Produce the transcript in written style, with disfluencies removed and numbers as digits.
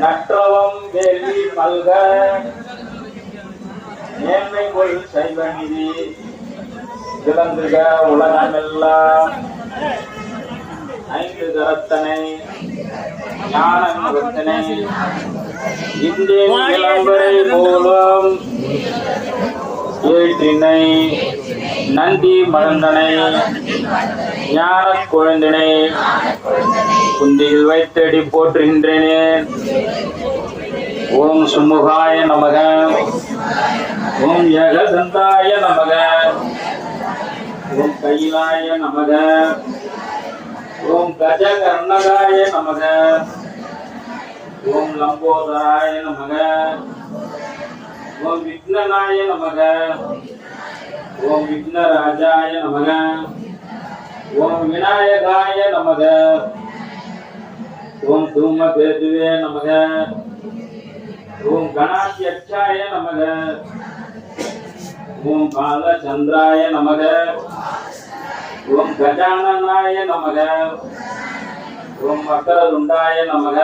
நற்றவம் வேள்வி மல்க நேர்மை கொள் சைவ நிதி விளங்குக உலகமெல்லாம் ஐந்து கரத்தனை ஞான முகத்தனை இந்திய இளம்பரை போலும் ஏற்றினை நந்தி மகந்தனை ஞான குழந்தினை குந்தியில் வைத்தடி போற்றுகின்றேன். ஓம் சுமுகாய நமக, ஓம் ஏகதந்தாய நமக, ஓம் கைலாய நமக, ஓம் கஜகர்ணகாய நமக, ஓம் லம்போதராய நமக, ஓம் விக்னநாய நமக, ஓம் விக்னராஜாய நமக, ஓம் விநாயகாய நமக, ஓம் தூமகேதுவே நமக, ஓம் கணாத்யட்சாய நமக, ஓம் பாலச்சந்திராய நமக, ஓம் கஜானனாய நமக, ஓம் மக்கரதுண்டாய நமக.